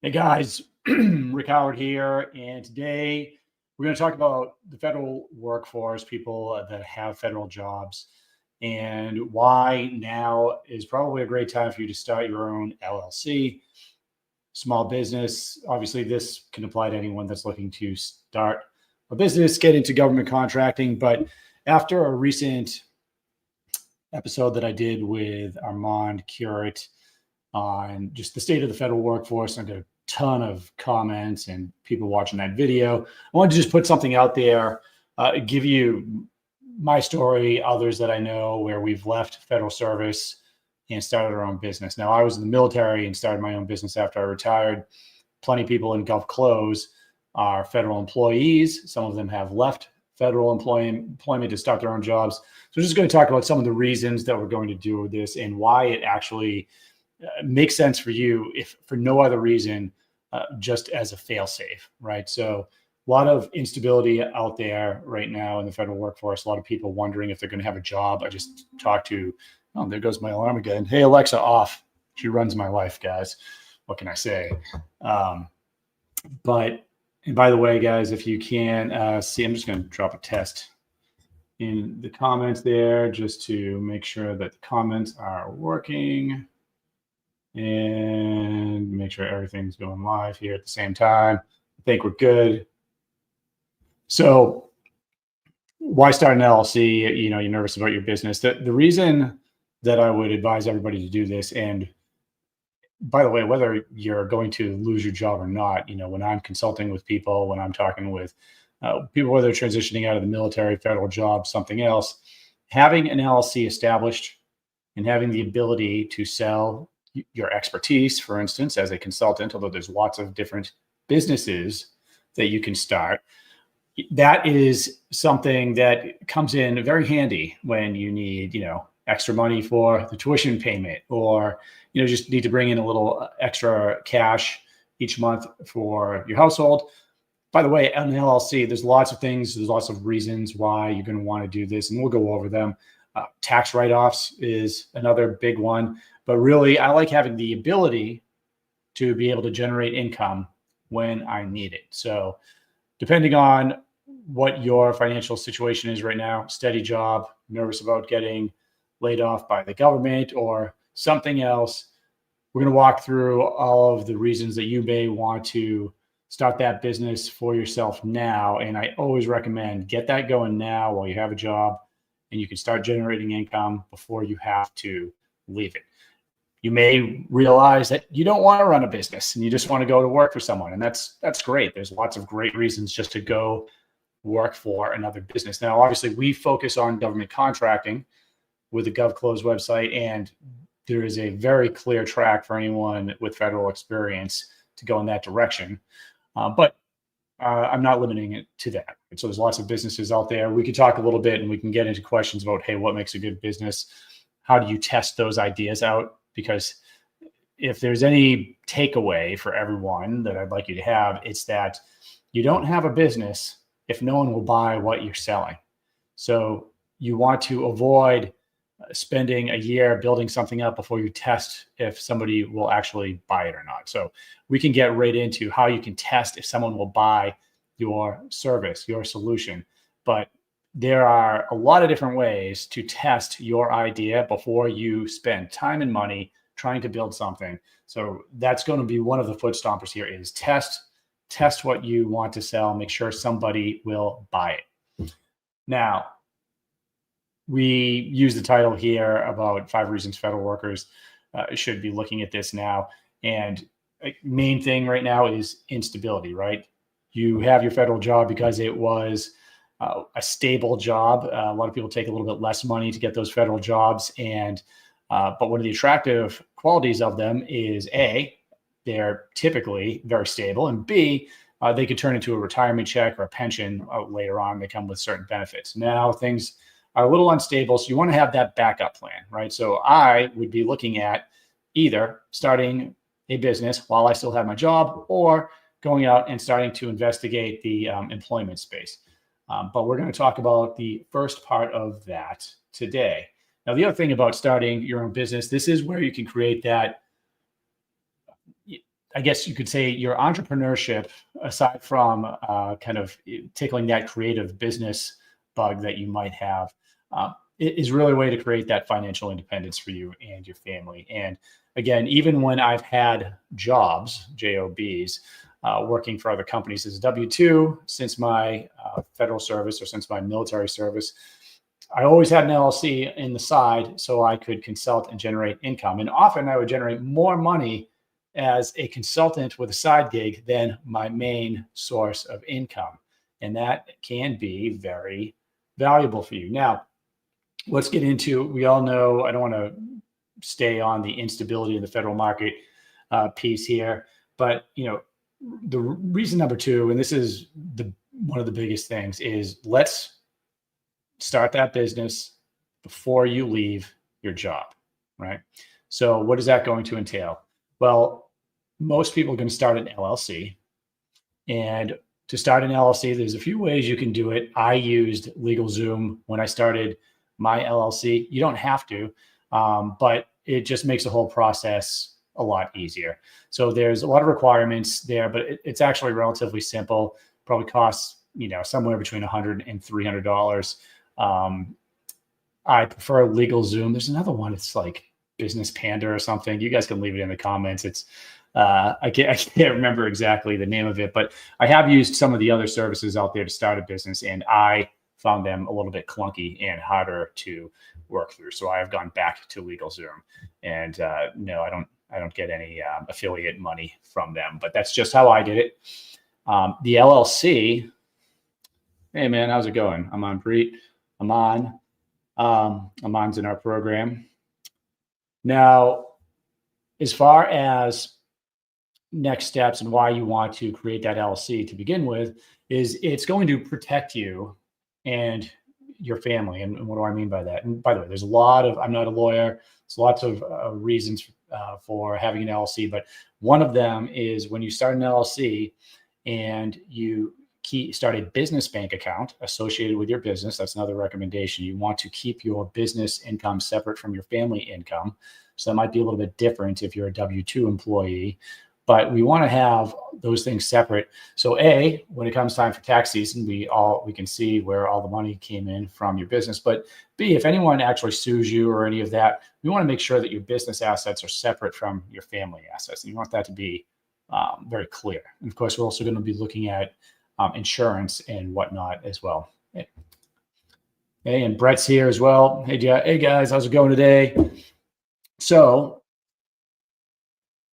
Hey guys, Rick Howard here, and today we're going to talk about the federal workforce, people that have federal jobs, and why now is probably a great time for you to start your own LLC, small business. Obviously, this can apply to anyone that's looking to start a business, get into government contracting. But after a recent episode that I did with Armand Curate on just the state of the federal workforce, and I got a ton of comments and people watching that video. I wanted to just put something out there, give you my story, others that I know where we've left federal service and started our own business. Now, I was in the military and started my own business after I retired. Plenty of people in GovClose are federal employees. Some of them have left federal employment to start their own jobs. So we're just going to talk about some of the reasons that we're going to do this and why it actually makes sense for you, if for no other reason, just as a fail-safe, right? So a lot of instability out there right now in the federal workforce. A lot of people wondering if they're going to have a job. I just talked to, oh, there goes my alarm again. Hey, Alexa, off. She runs my life, guys. What can I say? And by the way, guys, if you can see, I'm just going to drop a test in the comments there just to make sure that the comments are working and make sure everything's going live here at the same time. I think we're good. So why start an LLC? You know, you're nervous about your business. The reason that I would advise everybody to do this, and by the way, whether you're going to lose your job or not, you know, when I'm consulting with people, when I'm talking with people, whether they're transitioning out of the military, federal job, something else, having an LLC established and having the ability to sell your expertise, for instance, as a consultant, although there's lots of different businesses that you can start, that is something that comes in very handy when you need, you know, extra money for the tuition payment, or, you know, just need to bring in a little extra cash each month for your household. By the way, on the LLC, there's lots of things, there's lots of reasons why you're going to want to do this, and we'll go over them. Tax write-offs is another big one. But really, I like having the ability to be able to generate income when I need it. So depending on what your financial situation is right now, steady job, nervous about getting laid off by the government or something else, we're going to walk through all of the reasons that you may want to start that business for yourself now. And I always recommend get that going now while you have a job and you can start generating income before you have to leave it. You may realize that you don't want to run a business and you just want to go to work for someone. And that's great. There's lots of great reasons just to go work for another business. Now, obviously, we focus on government contracting with the GovClose website, and there is a very clear track for anyone with federal experience to go in that direction. But I'm not limiting it to that. So there's lots of businesses out there. We could talk a little bit and we can get into questions about, hey, what makes a good business? How do you test those ideas out? Because if there's any takeaway for everyone that I'd like you to have, it's that you don't have a business if no one will buy what you're selling. So you want to avoid spending a year building something up before you test if somebody will actually buy it or not. So we can get right into how you can test if someone will buy your service, your solution. But there are a lot of different ways to test your idea before you spend time and money trying to build something. So that's going to be one of the foot stompers here is test what you want to sell, make sure somebody will buy it. Now, we use the title here about 5 reasons federal workers should be looking at this now. And main thing right now is instability, right? You have your federal job because it was a stable job. A lot of people take a little bit less money to get those federal jobs. And but one of the attractive qualities of them is A, they're typically very stable, and B, they could turn into a retirement check or a pension later on. They come with certain benefits. Now things are a little unstable, so you want to have that backup plan, right? So I would be looking at either starting a business while I still have my job or going out and starting to investigate the employment space. But we're going to talk about the first part of that today. Now, the other thing about starting your own business, this is where you can create that I guess you could say your entrepreneurship, aside from kind of tickling that creative business bug that you might have, is really a way to create that financial independence for you and your family. And again, even when I've had jobs, JOBs, working for other companies as a W-2 since my federal service or since my military service, I always had an LLC in the side so I could consult and generate income. And often I would generate more money as a consultant with a side gig than my main source of income. And that can be very valuable for you. Now, let's get into, we all know, I don't want to stay on the instability in the federal market piece here, but the reason number two, and this is one of the biggest things, is let's start that business before you leave your job, right? So what is that going to entail? Well, most people are going to start an LLC. And to start an LLC, there's a few ways you can do it. I used LegalZoom when I started my LLC. You don't have to, but it just makes the whole process a lot easier. So there's a lot of requirements there, but it's actually relatively simple. Probably costs, somewhere between $100 and $300. I prefer LegalZoom. There's another one. It's like Business Panda or something. You guys can leave it in the comments. It's I can't remember exactly the name of it, but I have used some of the other services out there to start a business, and I found them a little bit clunky and harder to work through. So I have gone back to LegalZoom, and no, I don't get any affiliate money from them, but that's just how I did it. The LLC. Hey man, how's it going? I'm on Preet. Amon's in our program. Now, as far as next steps and why you want to create that LLC to begin with, is it's going to protect you and your family. And what do I mean by that? And by the way, there's a lot of, I'm not a lawyer, there's lots of reasons for having an LLC, but one of them is when you start an LLC and you start a business bank account associated with your business. That's another recommendation. You want to keep your business income separate from your family income. So that might be a little bit different if you're a W-2 employee, but we want to have those things separate. So A, when it comes time for tax season, we can see where all the money came in from your business. But B, if anyone actually sues you or any of that, we want to make sure that your business assets are separate from your family assets. And you want that to be very clear. And of course, we're also going to be looking at insurance and whatnot as well. Hey, and Brett's here as well. Hey guys, how's it going today? So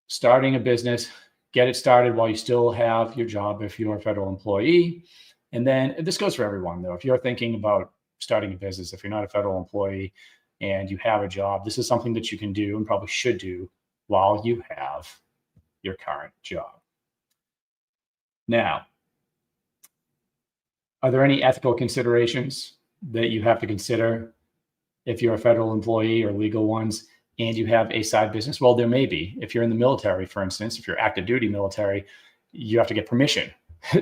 starting a business, get it started while you still have your job if you're a federal employee. And then this goes for everyone though. If you're thinking about starting a business, if you're not a federal employee and you have a job, this is something that you can do and probably should do while you have your current job. Now, are there any ethical considerations that you have to consider if you're a federal employee or legal ones and you have a side business? Well, there may be. If you're in the military, for instance, if you're active duty military, you have to get permission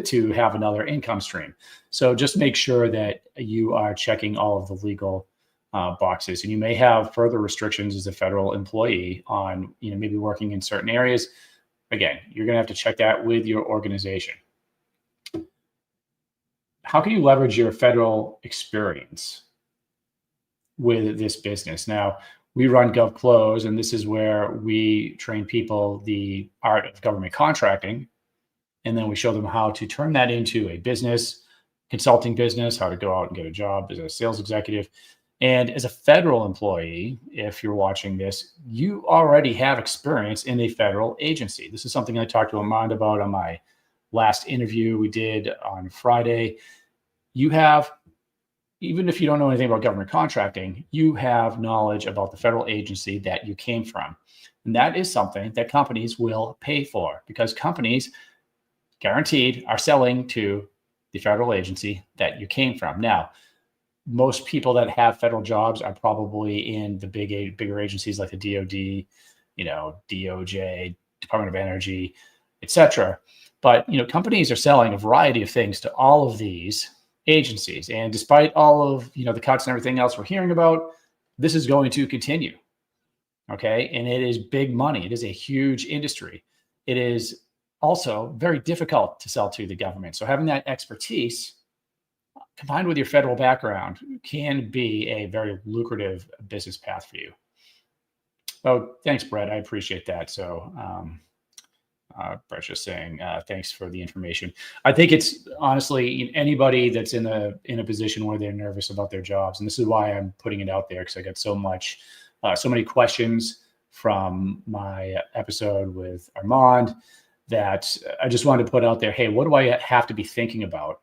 to have another income stream. So just make sure that you are checking all of the legal boxes. And you may have further restrictions as a federal employee on, maybe working in certain areas. Again, you're going to have to check that with your organization. How can you leverage your federal experience with this business? Now, we run GovClose, and this is where we train people the art of government contracting, and then we show them how to turn that into a business, consulting business, how to go out and get a job as a sales executive. And as a federal employee, if you're watching this, you already have experience in a federal agency. This is something I talked to Amanda about on my last interview we did on Friday. You have, even if you don't know anything about government contracting, you have knowledge about the federal agency that you came from. And that is something that companies will pay for, because companies guaranteed are selling to the federal agency that you came from. Now, most people that have federal jobs are probably in the bigger agencies like the DOD, DOJ, Department of Energy, etc. But companies are selling a variety of things to all of these agencies. And despite all of the cuts and everything else we're hearing about, this is going to continue. Okay. And it is big money. It is a huge industry. it is also very difficult to sell to the government. So having that expertise combined with your federal background can be a very lucrative business path for you. Oh, thanks, Brett. I appreciate that. So Brett's just saying, thanks for the information. I think it's honestly anybody that's in a position where they're nervous about their jobs. And this is why I'm putting it out there, because I got so many questions from my episode with Armand that I just wanted to put out there. Hey, what do I have to be thinking about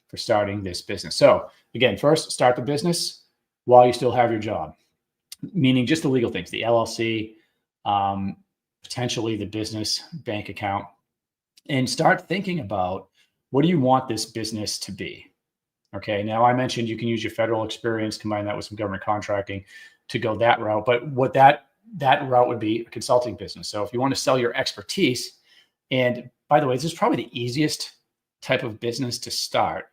for starting this business? So again, first, start the business while you still have your job, meaning just the legal things, the LLC, potentially the business bank account, and start thinking about what do you want this business to be? Okay. Now I mentioned you can use your federal experience, combine that with some government contracting to go that route. But what that route would be a consulting business. So if you want to sell your expertise, and by the way, this is probably the easiest type of business to start.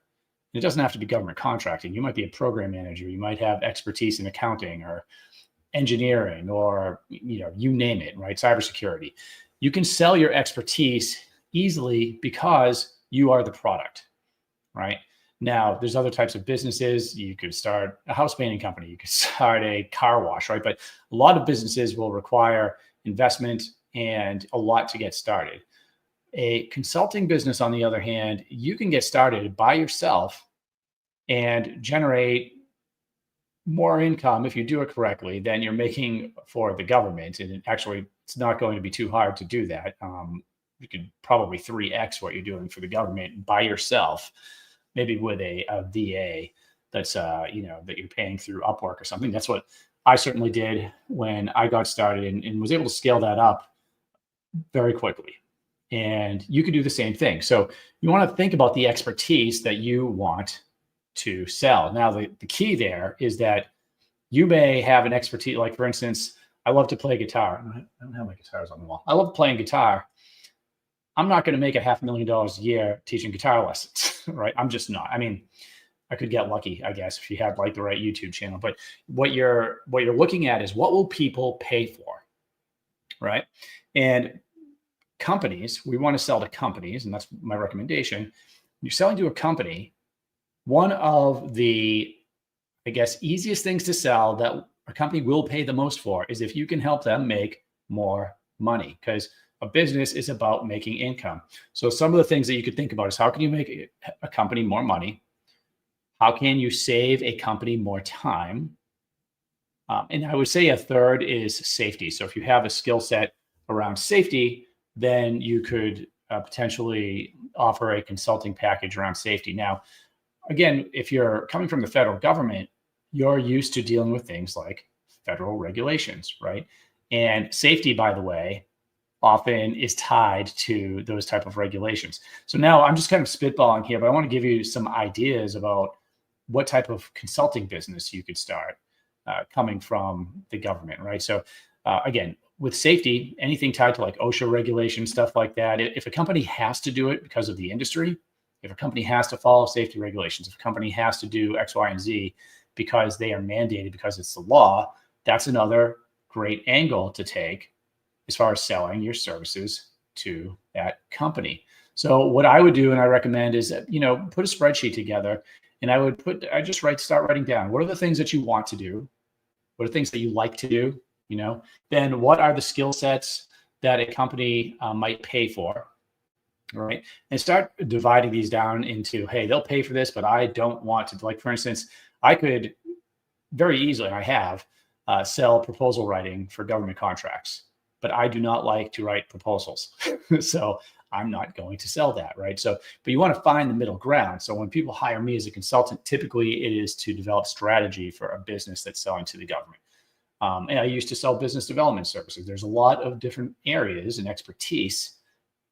It doesn't have to be government contracting. You might be a program manager. You might have expertise in accounting or engineering, or you name it, right? Cybersecurity. You can sell your expertise easily because you are the product, right? Now, there's other types of businesses. You could start a house painting company. You could start a car wash, right? But a lot of businesses will require investment and a lot to get started. A consulting business, on the other hand, you can get started by yourself and generate more income if you do it correctly than you're making for the government. And actually, it's not going to be too hard to do that. You could probably 3x what you're doing for the government by yourself, maybe with a VA that's that you're paying through Upwork or something. That's what I certainly did when I got started, and was able to scale that up very quickly. And you could do the same thing. So you want to think about the expertise that you want to sell. Now, the key there is that you may have an expertise, like for instance, I love to play guitar. I don't have my guitars on the wall. I love playing guitar. I'm not going to make $500,000 a year teaching guitar lessons, right? I'm just not. I mean, I could get lucky, I guess, if you had like the right YouTube channel. But what you're looking at is what will people pay for, right? And companies, we want to sell to companies, and that's my recommendation. You're selling to a company. One of the, I guess, easiest things to sell that a company will pay the most for is if you can help them make more money, because a business is about making income. So some of the things that you could think about is how can you make a company more money? How can you save a company more time? And I would say a third is safety. So if you have a skill set around safety, then you could potentially offer a consulting package around safety. Now, again, if you're coming from the federal government, you're used to dealing with things like federal regulations, right? And safety, by the way, often is tied to those type of regulations. So now I'm just kind of spitballing here, but I want to give you some ideas about what type of consulting business you could start coming from the government, right? So again, with safety, anything tied to like OSHA regulations, stuff like that, if a company has to do it because of the industry, if a company has to follow safety regulations, if a company has to do X, Y, and Z because they are mandated, because it's the law, that's another great angle to take as far as selling your services to that company. So what I would do, and I recommend, is put a spreadsheet together, and start writing down what are the things that you want to do, what are the things that you like to do, then what are the skill sets that a company might pay for, right? And start dividing these down into, hey, they'll pay for this, but I don't want to. Like, for instance, I could very easily, and I have, sell proposal writing for government contracts, but I do not like to write proposals. So I'm not going to sell that, right? So, but you want to find the middle ground. So when people hire me as a consultant, typically it is to develop strategy for a business that's selling to the government. And I used to sell business development services. There's a lot of different areas and expertise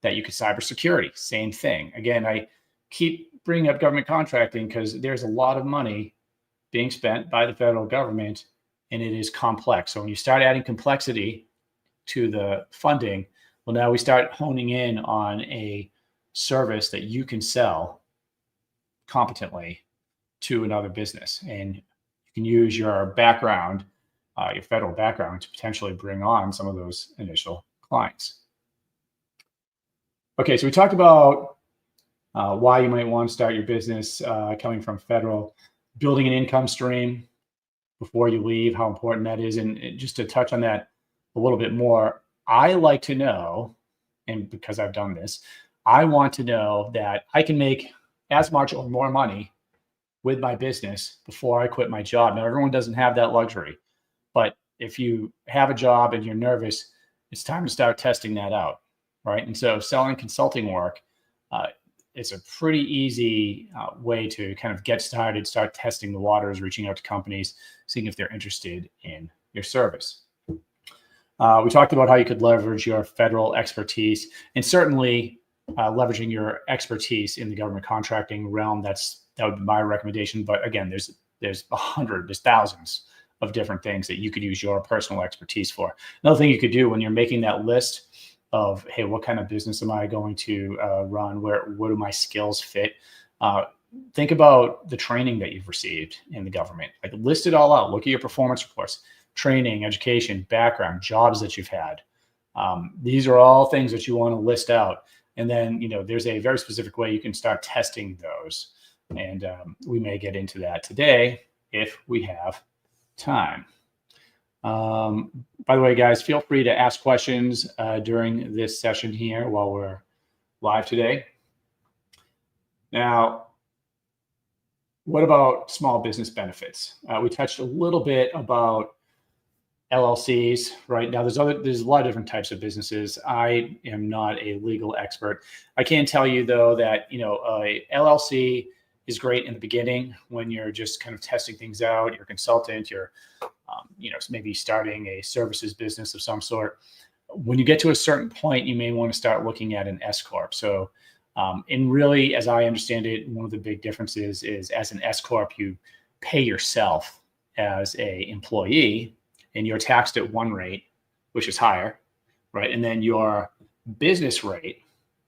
that you could. Cybersecurity, same thing. Again, I keep bringing up government contracting because there's a lot of money being spent by the federal government, and it is complex. So when you start adding complexity to the funding, well, now we start honing in on a service that you can sell competently to another business, and you can use your background, your federal background, to potentially bring on some of those initial clients. Okay, so we talked about why you might want to start your business coming from federal, building an income stream before you leave, how important that is. And just to touch on that a little bit more, I like to know, and because I've done this, I want to know that I can make as much or more money with my business before I quit my job. Now, everyone doesn't have that luxury, but if you have a job and you're nervous, it's time to start testing that out, right? And so selling consulting work, it's a pretty easy way to kind of get started, start testing the waters, reaching out to companies, seeing if they're interested in your service. We talked about how you could leverage your federal expertise, and certainly leveraging your expertise in the government contracting realm. That would be my recommendation. But again, there's thousands of different things that you could use your personal expertise for. Another thing you could do when you're making that list of, hey, what kind of business am I going to run? Where do my skills fit? Think about the training that you've received in the government. Like, list it all out. Look at your performance reports, training, education, background, jobs that you've had. These are all things that you want to list out. And then, there's a very specific way you can start testing those. And we may get into that today if we have time. By the way, guys, feel free to ask questions during this session here while we're live today. Now, what about small business benefits? We touched a little bit about LLCs, right? Now, there's a lot of different types of businesses. I am not a legal expert. I can tell you though that a LLC is great in the beginning when you're just kind of testing things out. You're a consultant. You're maybe starting a services business of some sort. When you get to a certain point, you may want to start looking at an S corp. So, and really, as I understand it, one of the big differences is as an S corp, you pay yourself as a employee, and you're taxed at one rate, which is higher, right? And then your business rate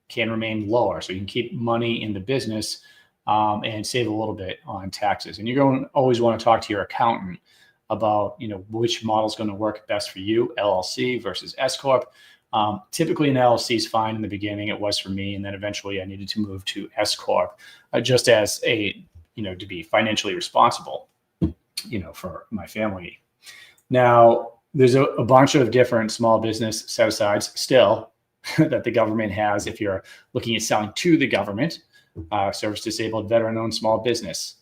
can remain lower. So you can keep money in the business and save a little bit on taxes. And you're going to always want to talk to your accountant about, which model is going to work best for you, LLC versus S corp. Typically an LLC is fine in the beginning. It was for me. And then eventually I needed to move to S corp just as to be financially responsible, for my family. Now, there's a bunch of different small business set-asides still that the government has if you're looking at selling to the government. Service disabled, veteran-owned small business.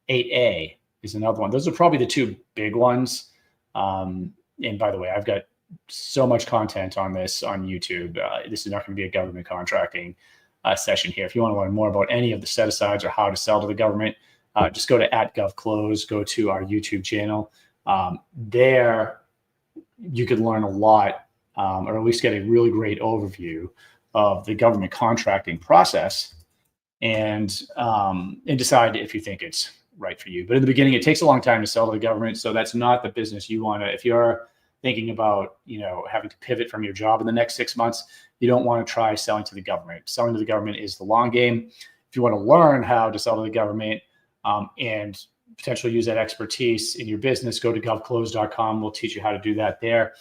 8A is another one. Those are probably the two big ones. And by the way, I've got so much content on this on YouTube. This is not going to be a government contracting session here. If you want to learn more about any of the set-asides or how to sell to the government, just go to @GovClose, go to our YouTube channel. There, you could learn a lot, or at least get a really great overview of the government contracting process, and decide if you think it's right for you. But in the beginning, it takes a long time to sell to the government, so that's not the business you want to. If you're thinking about having to pivot from your job in the next 6 months, you don't want to try selling to the government. Selling to the government is the long game. If you want to learn how to sell to the government and potentially use that expertise in your business, go to govclose.com. We'll teach you how to do that there.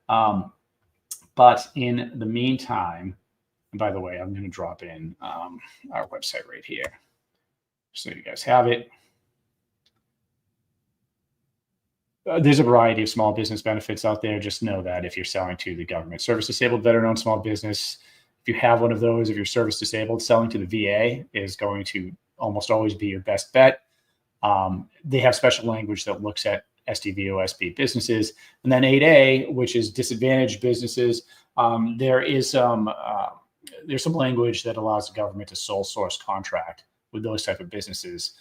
But in the meantime, and by the way, I'm going to drop in our website right here so you guys have it. There's a variety of small business benefits out there. Just know that if you're selling to the government, service disabled, veteran-owned small business, if you have one of those, if you're service disabled, selling to the VA is going to almost always be your best bet. They have special language that looks at SDVOSB businesses. And then 8A, which is disadvantaged businesses, there's some language that allows the government to sole source contract with those type of businesses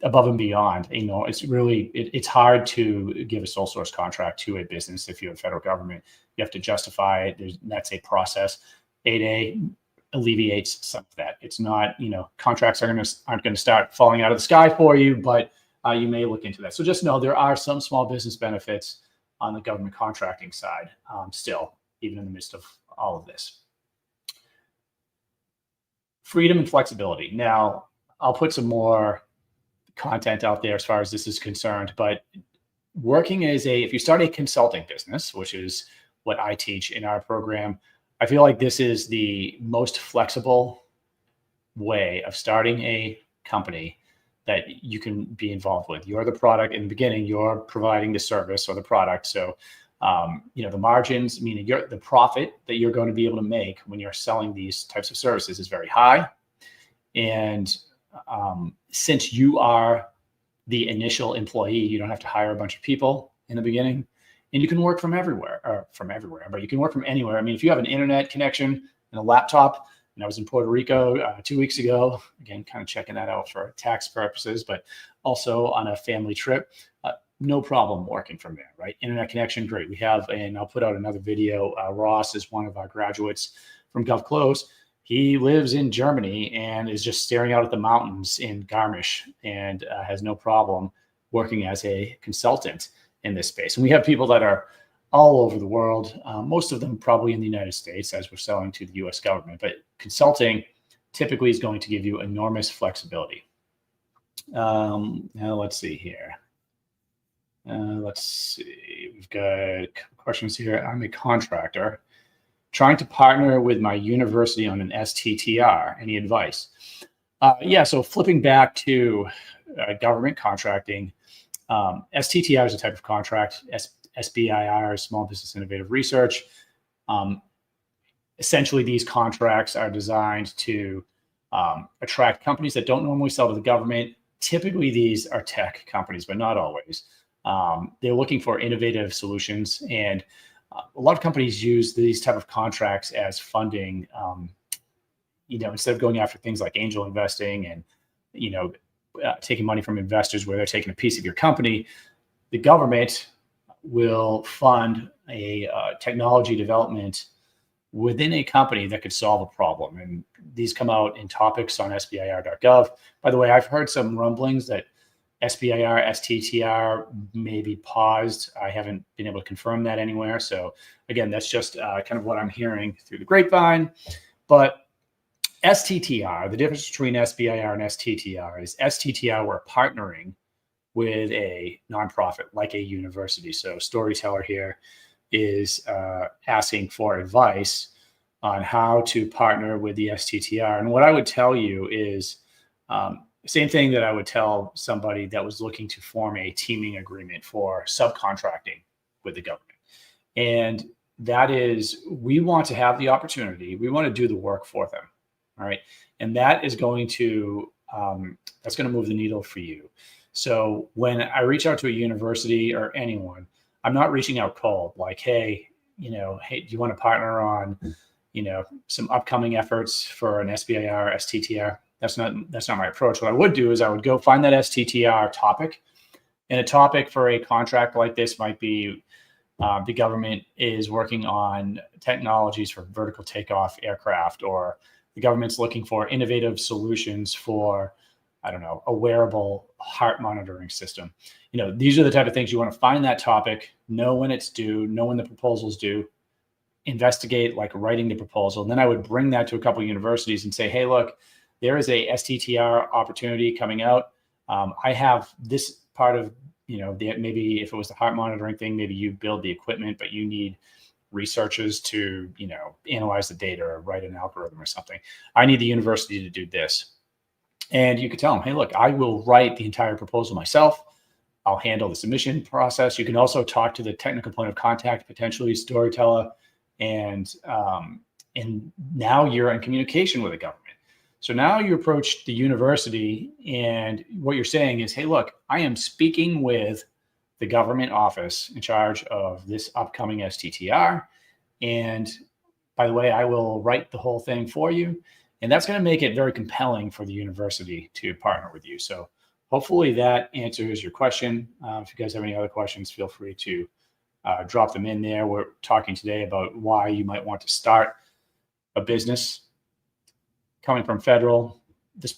above and beyond. It's hard to give a sole source contract to a business if you're the federal government. You have to justify it. That's a process. 8A alleviates some of that. It's not, contracts aren't going to start falling out of the sky for you, but you may look into that. So just know there are some small business benefits on the government contracting side still, even in the midst of all of this. Freedom and flexibility. Now, I'll put some more content out there as far as this is concerned, but working if you start a consulting business, which is what I teach in our program, I feel like this is the most flexible way of starting a company that you can be involved with. You're the product in the beginning, you're providing the service or the product. So, the margins, meaning the profit that you're going to be able to make when you're selling these types of services is very high. And since you are the initial employee, you don't have to hire a bunch of people in the beginning, and you can work from everywhere, but you can work from anywhere. I mean, if you have an internet connection and a laptop, and I was in Puerto Rico 2 weeks ago, again, kind of checking that out for tax purposes, but also on a family trip, no problem working from there, right? Internet connection, great. We have, and I'll put out another video. Ross is one of our graduates from GovClose. He lives in Germany and is just staring out at the mountains in Garmisch and has no problem working as a consultant in this space. And we have people that are all over the world, most of them probably in the United States as we're selling to the US government, but consulting typically is going to give you enormous flexibility. Now let's see here. Let's see, we've got a couple questions here. I'm a contractor trying to partner with my university on an STTR. Any advice? Yeah, so flipping back to government contracting, STTR is a type of contract. SBIR, Small Business Innovative Research. Essentially, these contracts are designed to attract companies that don't normally sell to the government. Typically, these are tech companies, but not always. They're looking for innovative solutions, and a lot of companies use these type of contracts as funding. Instead of going after things like angel investing and taking money from investors where they're taking a piece of your company, the government will fund a technology development within a company that could solve a problem. And these come out in topics on SBIR.gov. By the way, I've heard some rumblings that SBIR, STTR may be paused. I haven't been able to confirm that anywhere. So again, that's just kind of what I'm hearing through the grapevine. But STTR, the difference between SBIR and STTR is STTR, we're partnering with a nonprofit like a university. So Storyteller here is asking for advice on how to partner with the STTR. And what I would tell you is same thing that I would tell somebody that was looking to form a teaming agreement for subcontracting with the government. And that is, we want to have the opportunity, we want to do the work for them. All right. And that is going to, that's going to move the needle for you. So when I reach out to a university or anyone, I'm not reaching out cold like, hey, do you want to partner on, some upcoming efforts for an SBIR, STTR? That's not my approach. What I would do is I would go find that STTR topic, and a topic for a contract like this might be the government is working on technologies for vertical takeoff aircraft, or the government's looking for innovative solutions for, I don't know, a wearable heart monitoring system. These are the type of things you want to find that topic, know when it's due, know when the proposal's due, investigate like writing the proposal. And then I would bring that to a couple of universities and say, hey, look, there is a STTR opportunity coming out. I have this part of, maybe if it was the heart monitoring thing, maybe you build the equipment, but you need researchers to, analyze the data or write an algorithm or something. I need the university to do this. And you could tell them, hey, look, I will write the entire proposal myself. I'll handle the submission process. You can also talk to the technical point of contact, potentially Storyteller, and now you're in communication with the government. So now you approach the university, and what you're saying is, hey, look, I am speaking with the government office in charge of this upcoming STTR. And by the way, I will write the whole thing for you. And that's going to make it very compelling for the university to partner with you. So hopefully that answers your question. If you guys have any other questions, feel free to drop them in there. We're talking today about why you might want to start a business. Coming from federal, this,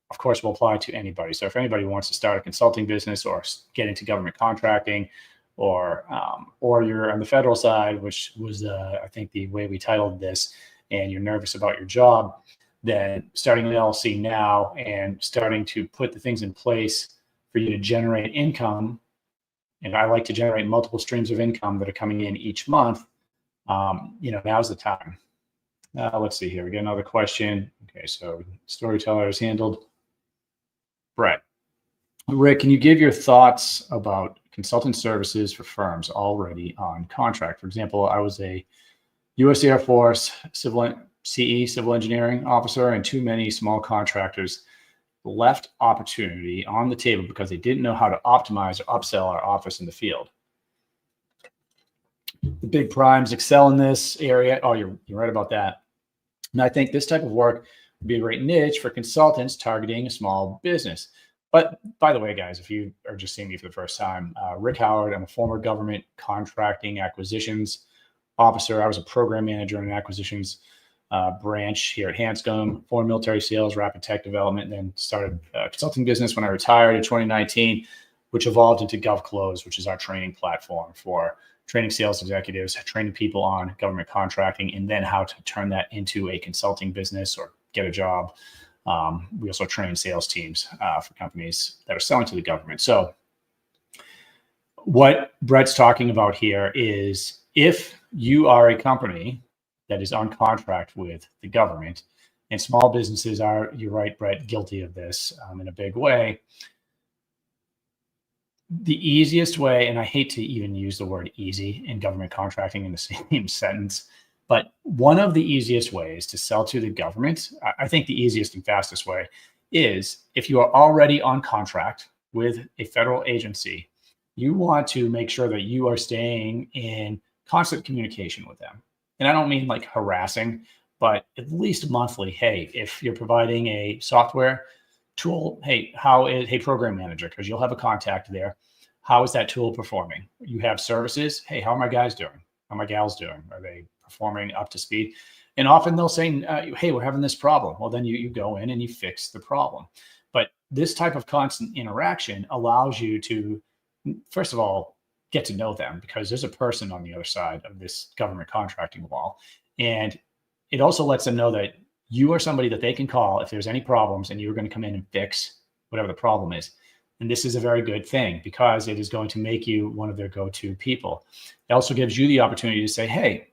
of course, will apply to anybody. So if anybody wants to start a consulting business or get into government contracting, or you're on the federal side, which was, I think, the way we titled this, and you're nervous about your job, then starting an LLC now and starting to put the things in place for you to generate income. And I like to generate multiple streams of income that are coming in each month. Now's the time. Let's see here. We got another question. Okay, so storyteller is handled. Brett. Rick, can you give your thoughts about consultant services for firms already on contract? For example, I was a U.S. Air Force civil engineering officer, and too many small contractors left opportunity on the table because they didn't know how to optimize or upsell our office in the field. The big primes excel in this area. Oh, you're right about that. And I think this type of work would be a great niche for consultants targeting a small business. But by the way, guys, if you are just seeing me for the first time, Rick Howard, I'm a former government contracting acquisitions officer. I was a program manager in an acquisitions branch here at Hanscom, foreign military sales, rapid tech development, and then started a consulting business when I retired in 2019, which evolved into GovClose, which is our training platform for training sales executives, training people on government contracting, and then how to turn that into a consulting business or get a job. We also train sales teams for companies that are selling to the government. So what Brett's talking about here is if you are a company that is on contract with the government, and small businesses are, you're right, Brett, guilty of this in a big way. The easiest way, and I hate to even use the word easy in government contracting in the same sentence, but one of the easiest ways to sell to the government, I think the easiest and fastest way, is if you are already on contract with a federal agency, you want to make sure that you are staying in constant communication with them. And I don't mean like harassing, but at least monthly. Hey, if you're providing a software tool, hey, program manager, because you'll have a contact there. How is that tool performing? You have services. Hey, how are my guys doing? How are my gals doing? Are they performing up to speed? And often they'll say, hey, we're having this problem. Well, then you go in and you fix the problem. But this type of constant interaction allows you to, first of all, get to know them, because there's a person on the other side of this government contracting wall. And it also lets them know that you are somebody that they can call if there's any problems, and you're going to come in and fix whatever the problem is. And this is a very good thing because it is going to make you one of their go-to people. It also gives you the opportunity to say, hey,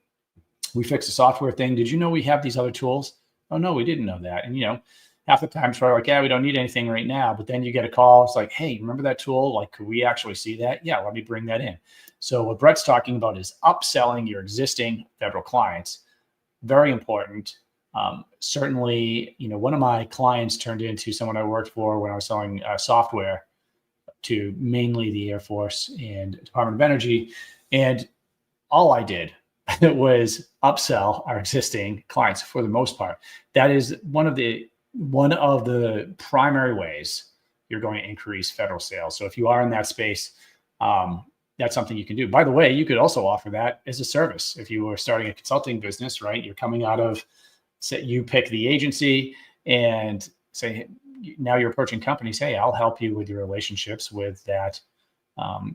we fixed a software thing. Did you know we have these other tools? Oh, no, we didn't know that. And, half the time it's probably like, yeah, we don't need anything right now. But then you get a call. It's like, hey, remember that tool? Like, could we actually see that? Yeah, let me bring that in. So what Brett's talking about is upselling your existing federal clients. Very important. Certainly, one of my clients turned into someone I worked for when I was selling software to mainly the Air Force and Department of Energy. And all I did was upsell our existing clients for the most part. That is one of the primary ways you're going to increase federal sales. So if you are in that space, that's something you can do. By the way, you could also offer that as a service. If you were starting a consulting business, right? You're coming out of, say, you pick the agency and say, now you're approaching companies. Hey, I'll help you with your relationships with that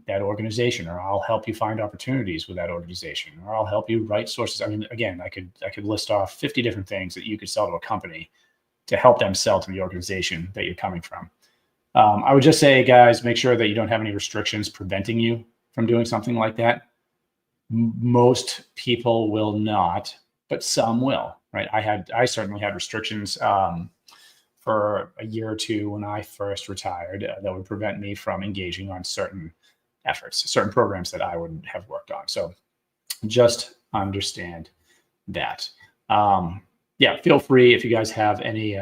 organization, or I'll help you find opportunities with that organization, or I'll help you write sources. I mean, again, I could list off 50 different things that you could sell to a company to help them sell to the organization that you're coming from. I would just say, guys, make sure that you don't have any restrictions preventing you from doing something like that. Most people will not, but some will, right? I certainly had restrictions for a year or two when I first retired that would prevent me from engaging on certain efforts, certain programs that I would have worked on. So just understand that. Yeah, feel free if you guys have any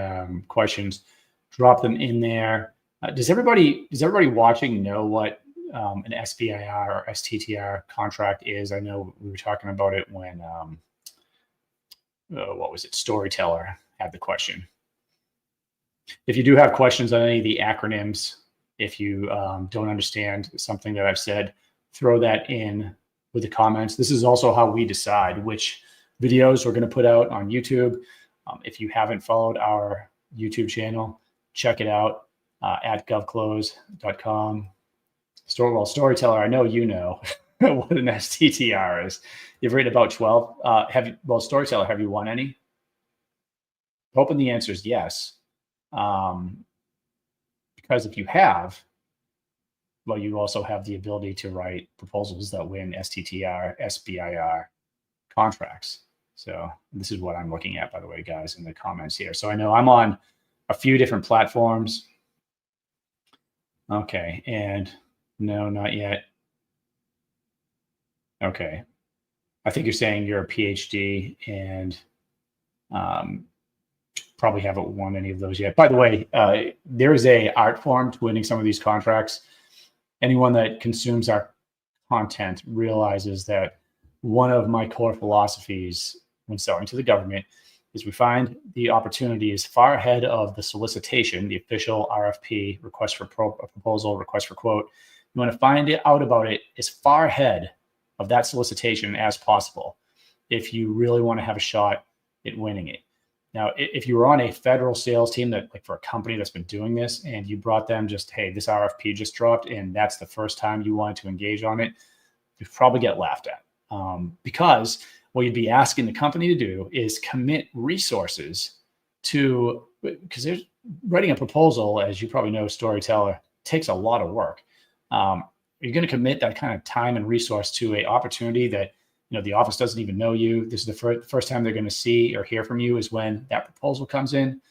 questions, drop them in there. Does everybody watching know what an SBIR or STTR contract is? I know we were talking about it when Storyteller had the question. If you do have questions on any of the acronyms, if you don't understand something that I've said, throw that in with the comments. This is also how we decide which videos we're going to put out on YouTube. If you haven't followed our YouTube channel, check it out at govclose.com. Storyteller, I know you know what an STTR is. You've written about 12. Storyteller, have you won any? Hoping the answer is yes. Because if you have, well, you also have the ability to write proposals that win STTR, SBIR contracts. So this is what I'm looking at, by the way, guys, in the comments here. So I know I'm on a few different platforms. Okay, and no, not yet. Okay. I think you're saying you're a PhD and probably haven't won any of those yet. By the way, there is a art form to winning some of these contracts. Anyone that consumes our content realizes that one of my core philosophies when selling to the government is we find the opportunity is far ahead of the solicitation, the official RFP, request for proposal, request for quote. You want to find out about it as far ahead of that solicitation as possible if you really want to have a shot at winning it. Now, if you were on a federal sales team that, like for a company that's been doing this, and you brought them just, hey, this RFP just dropped, and that's the first time you wanted to engage on it, you'd probably get laughed at. Because what you'd be asking the company to do is commit resources to, because there's writing a proposal, as you probably know, storyteller, takes a lot of work. You're going to commit that kind of time and resource to an opportunity that, you know, the office doesn't even know you. This is the first time they're going to see or hear from you is when that proposal comes in.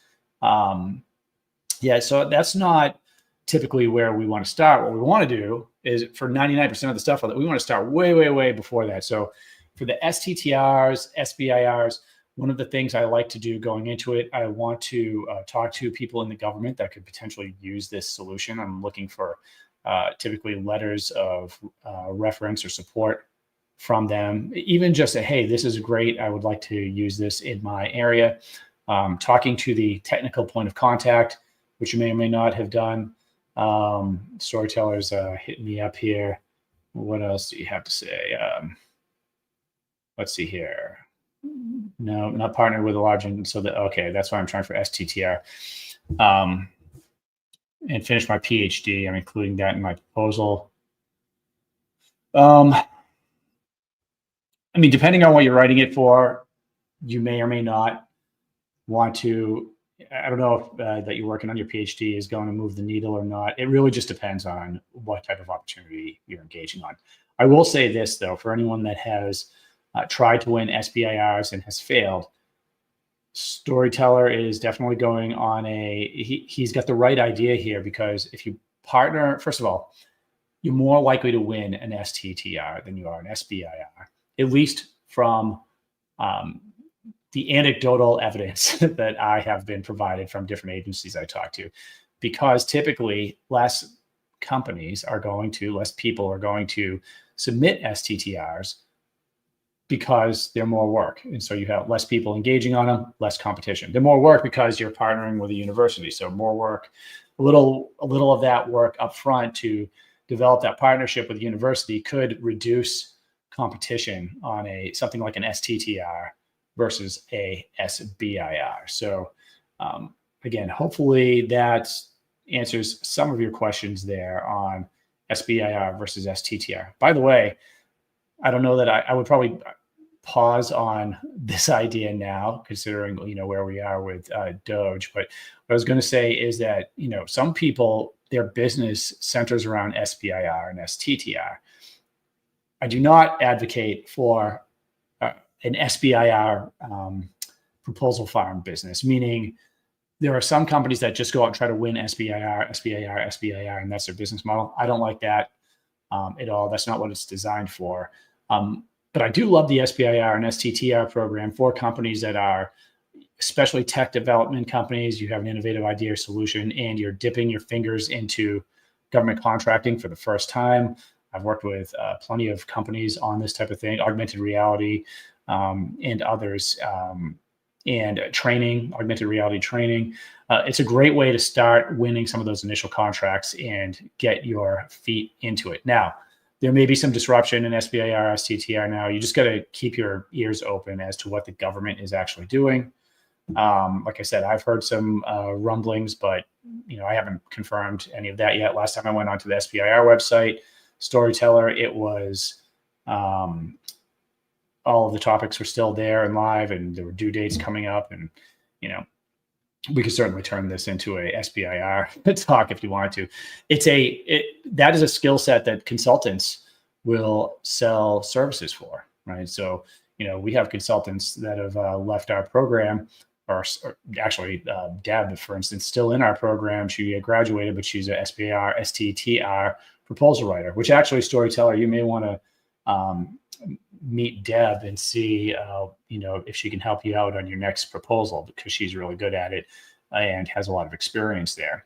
Yeah, so that's not typically where we want to start. What we want to do is for 99% of the stuff that we want to start way, way, way before that. So for the STTRs, SBIRs, one of the things I like to do going into it, I want to talk to people in the government that could potentially use this solution. I'm looking for typically letters of reference or support from them, even just say, hey, this is great. I would like to use this in my area. Talking to the technical point of contact, which you may or may not have done. Storytellers hitting me up here. What else do you have to say? Let's see here. No, not partnered with a large, and so that, okay, that's why I'm trying for STTR. And finish my PhD. I'm including that in my proposal. I mean, depending on what you're writing it for, you may or may not want to, I don't know if that you're working on your PhD is going to move the needle or not. It really just depends on what type of opportunity you're engaging on. I will say this, though, for anyone that has tried to win SBIRs and has failed, Storyteller is definitely going on he's got the right idea here, because if you partner, first of all, you're more likely to win an STTR than you are an SBIR, at least from the anecdotal evidence that I have been provided from different agencies I talk to, because typically less people are going to submit STTRs because they're more work. And so you have less people engaging on them, less competition. They're more work because you're partnering with a university. So more work, a little of that work up front to develop that partnership with the university could reduce competition on something like an STTR versus a SBIR. So again, hopefully that answers some of your questions there on SBIR versus STTR. By the way, I don't know that I would probably pause on this idea now, considering, you know, where we are with Doge. But what I was going to say is that, you know, some people, their business centers around SBIR and STTR. I do not advocate for an SBIR proposal farm business, meaning there are some companies that just go out and try to win SBIR, and that's their business model. I don't like that at all. That's not what it's designed for. But I do love the SBIR and STTR program for companies that are, especially tech development companies. You have an innovative idea or solution, and you're dipping your fingers into government contracting for the first time. I've worked with plenty of companies on this type of thing, augmented reality and others, and training, augmented reality training. It's a great way to start winning some of those initial contracts and get your feet into it. Now, there may be some disruption in SBIR, STTR now. You just got to keep your ears open as to what the government is actually doing. Like I said, I've heard some rumblings, but you know, I haven't confirmed any of that yet. Last time I went onto the SBIR website, Storyteller, it was all of the topics were still there and live, and there were due dates coming up, and you know, we could certainly turn this into a SBIR talk if you wanted to. That is a skill set that consultants will sell services for, right? So, we have consultants that have left our program, or actually Deb, for instance, still in our program. She graduated, but she's a SBIR, STTR proposal writer, which actually, storyteller, you may want to meet Deb and see, if she can help you out on your next proposal, because she's really good at it and has a lot of experience there.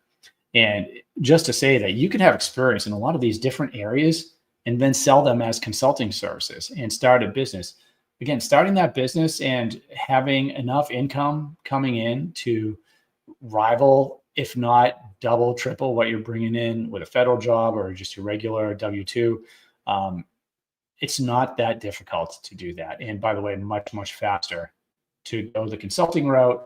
And just to say that you can have experience in a lot of these different areas and then sell them as consulting services and start a business. Again, starting that business and having enough income coming in to rival, if not double, triple what you're bringing in with a federal job or just your regular W-2, it's not that difficult to do that. And by the way, much, much faster to go the consulting route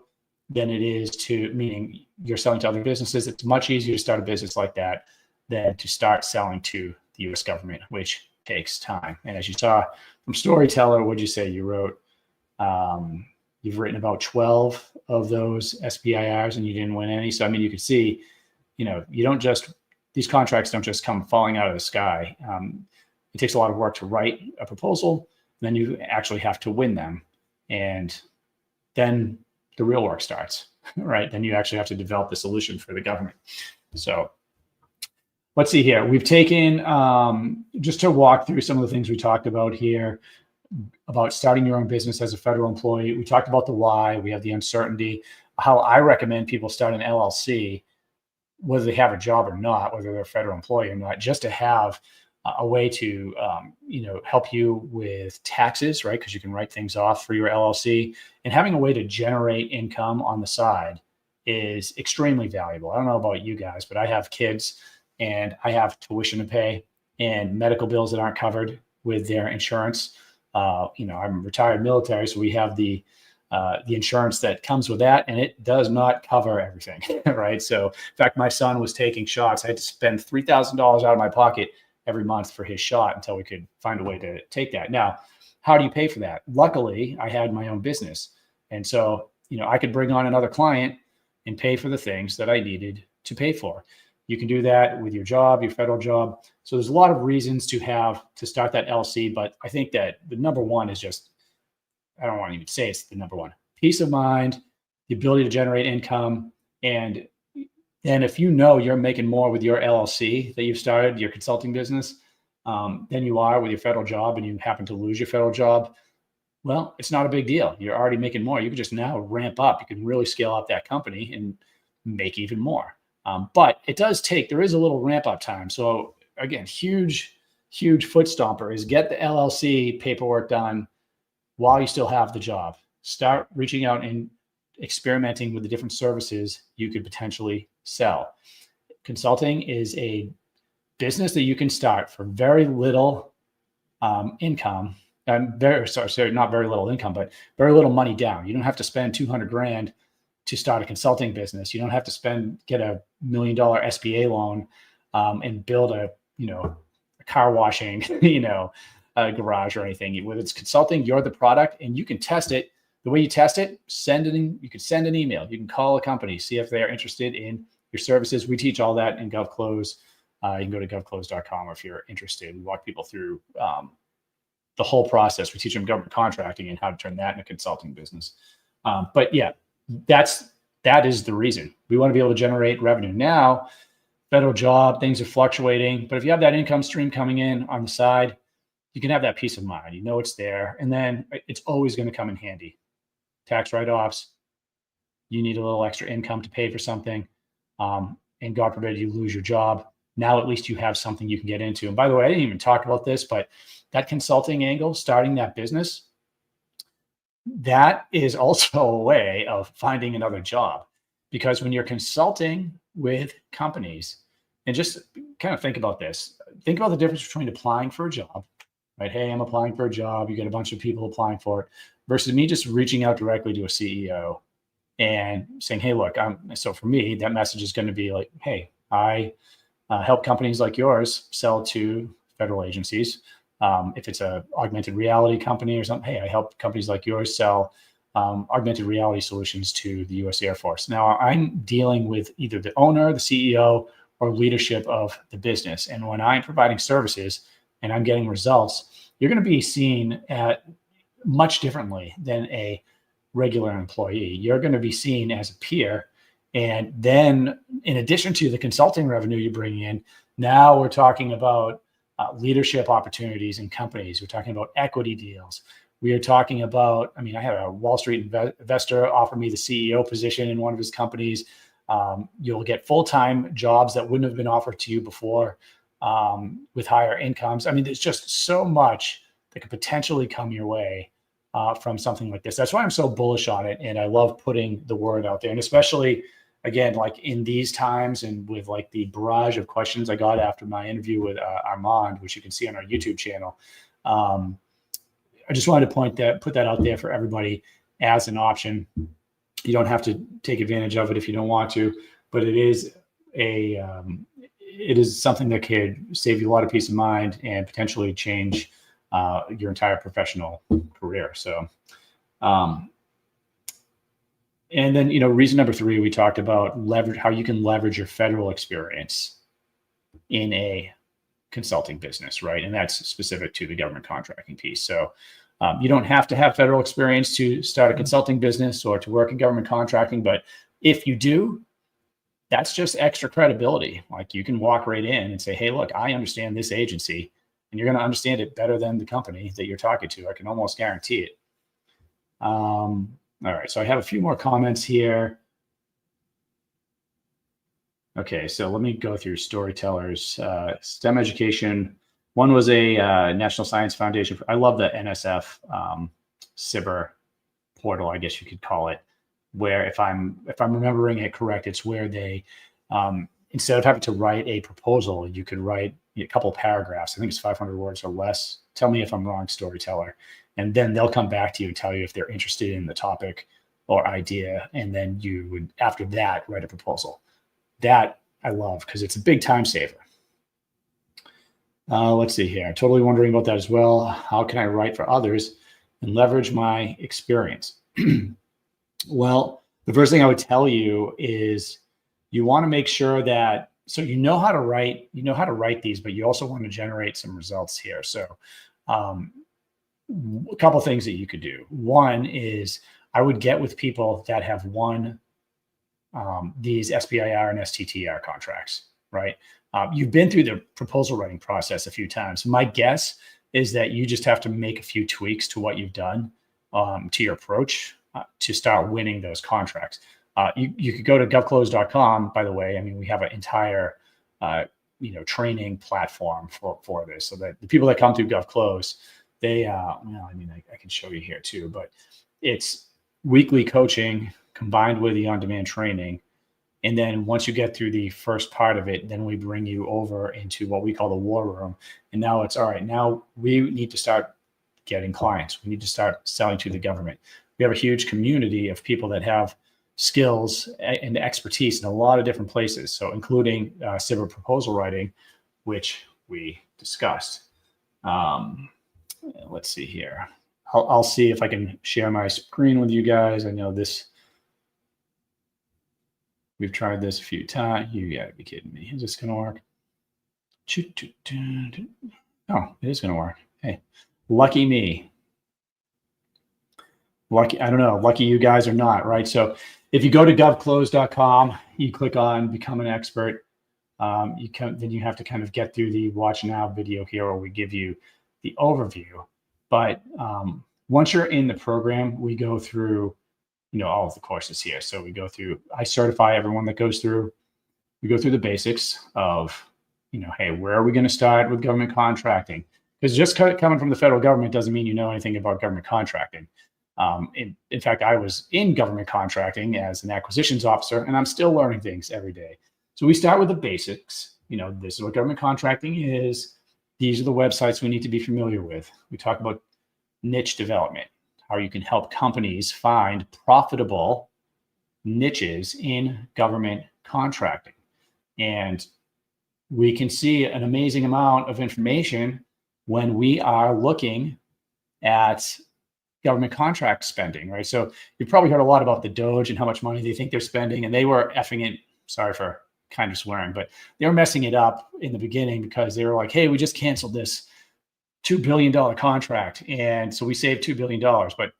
than it is to, meaning you're selling to other businesses. It's much easier to start a business like that than to start selling to the US government, which takes time. And as you saw from Storyteller, what'd you say you wrote? You've written about 12 of those SBIRs and you didn't win any. So, I mean, you can see, these contracts don't just come falling out of the sky. It takes a lot of work to write a proposal. Then you actually have to win them. And then the real work starts, right? Then you actually have to develop the solution for the government. So let's see here. We've taken, just to walk through some of the things we talked about here, about starting your own business as a federal employee. We talked about the why, we have the uncertainty, how I recommend people start an LLC, whether they have a job or not, whether they're a federal employee or not, just to have a way to, help you with taxes, right? Because you can write things off for your LLC, and having a way to generate income on the side is extremely valuable. I don't know about you guys, but I have kids and I have tuition to pay and medical bills that aren't covered with their insurance. I'm retired military, so we have the insurance that comes with that, and it does not cover everything, right? So in fact, my son was taking shots. I had to spend $3,000 out of my pocket every month for his shot until we could find a way to take that. Now, how do you pay for that? Luckily, I had my own business. And so, I could bring on another client and pay for the things that I needed to pay for. You can do that with your job, your federal job. So there's a lot of reasons to start that LC, but I think that the number one is just, I don't want to even say it's the number one, peace of mind, the ability to generate income. And if you're making more with your LLC that you've started, your consulting business, than you are with your federal job, and you happen to lose your federal job, well, it's not a big deal. You're already making more. You can just now ramp up. You can really scale up that company and make even more. But there is a little ramp up time. So again, huge foot stomper is get the LLC paperwork done while you still have the job. Start reaching out and experimenting with the different services you could potentially sell. Consulting is a business that you can start for very little income. Not very little income, but very little money down. You don't have to spend $200,000 to start a consulting business. You don't have to get a $1 million SBA loan and build a car washing, garage or anything. Whether it's consulting, you're the product, and you can test it. The way you test it, you can send an email. You can call a company, see if they're interested in your services. We teach all that in GovClose. You can go to govclose.com if you're interested. We walk people through the whole process. We teach them government contracting and how to turn that into a consulting business. But yeah, that is the reason. We want to be able to generate revenue. Now, federal job, things are fluctuating, but if you have that income stream coming in on the side, you can have that peace of mind. You know it's there, and then it's always going to come in handy. Tax write-offs, you need a little extra income to pay for something, and God forbid you lose your job. Now at least you have something you can get into. And by the way, I didn't even talk about this, but that consulting angle, starting that business, that is also a way of finding another job. Because when you're consulting with companies, and just kind of think about this, think about the difference between applying for a job, right? Hey, I'm applying for a job. You get a bunch of people applying for it, versus me just reaching out directly to a CEO and saying, hey, look, so for me, that message is going to be like, hey, I help companies like yours sell to federal agencies. If it's a augmented reality company or something, hey, I help companies like yours sell augmented reality solutions to the US Air Force. Now I'm dealing with either the owner, the CEO, or leadership of the business. And when I'm providing services and I'm getting results, you're going to be seen at much differently than a regular employee. You're going to be seen as a peer. And then in addition to the consulting revenue you bring in, now we're talking about leadership opportunities in companies. We're talking about equity deals. We are talking about, I had a Wall Street investor offer me the CEO position in one of his companies. You'll get full-time jobs that wouldn't have been offered to you before with higher incomes. There's just so much that could potentially come your way from something like this. That's why I'm so bullish on it. And I love putting the word out there. And especially, again, like in these times and with like the barrage of questions I got after my interview with Armand, which you can see on our YouTube channel. I just wanted to put that out there for everybody as an option. You don't have to take advantage of it if you don't want to, but it is something that could save you a lot of peace of mind and potentially change your entire professional career. So, and then, reason number 3, we talked about how you can leverage your federal experience in a consulting business, right? And that's specific to the government contracting piece. So you don't have to have federal experience to start a consulting business or to work in government contracting, but if you do, that's just extra credibility. Like you can walk right in and say, hey, look, I understand this agency, and you're going to understand it better than the company that you're talking to. I can almost guarantee it. All right, so I have a few more comments here. Okay, so let me go through storytellers. STEM education. One was a National Science Foundation. I love the NSF SBIR portal, I guess you could call it, where if I'm remembering it correct, it's where they instead of having to write a proposal, you could write a couple of paragraphs. I think it's 500 words or less. Tell me if I'm wrong, storyteller. And then they'll come back to you and tell you if they're interested in the topic or idea. And then you would, after that, write a proposal. That I love because it's a big time saver. Let's see here. I'm totally wondering about that as well. How can I write for others and leverage my experience? Well, the first thing I would tell you is you want to make sure that, so you know how to write these, but you also want to generate some results here. So a couple things that you could do. One is I would get with people that have won these SBIR and STTR contracts, right? You've been through the proposal writing process a few times. My guess is that you just have to make a few tweaks to what you've done to your approach to start winning those contracts. You could go to GovClose.com, by the way. We have an entire training platform for this, so that the people that come through GovClose, they I can show you here too, but it's weekly coaching combined with the on-demand training. And then once you get through the first part of it, then we bring you over into what we call the war room. And now it's all right. Now we need to start getting clients. We need to start selling to the government. We have a huge community of people that have skills and expertise in a lot of different places. So including civil proposal writing, which we discussed. Let's see here. I'll see if I can share my screen with you guys. I know this. We've tried this a few times. You gotta be kidding me. Is this gonna work? Oh, it is gonna work. Hey, lucky me. Lucky, I don't know, lucky you guys or not, right? So if you go to govclose.com, you click on become an expert. Then you have to kind of get through the watch now video here where we give you the overview. But once you're in the program, we go through all of the courses here. So we go through, I certify everyone that goes through, we go through the basics of, hey, where are we going to start with government contracting? Because just coming from the federal government doesn't mean you know anything about government contracting. In fact, I was in government contracting as an acquisitions officer, and I'm still learning things every day. So we start with the basics. This is what government contracting is. These are the websites we need to be familiar with. We talk about niche development, how you can help companies find profitable niches in government contracting. And we can see an amazing amount of information when we are looking at government contract spending, right? So you've probably heard a lot about the DOGE and how much money they think they're spending, and they were effing it, sorry for kind of swearing, but they were messing it up in the beginning because they were like, hey, we just canceled this $2 billion contract. And so we saved $2 billion. But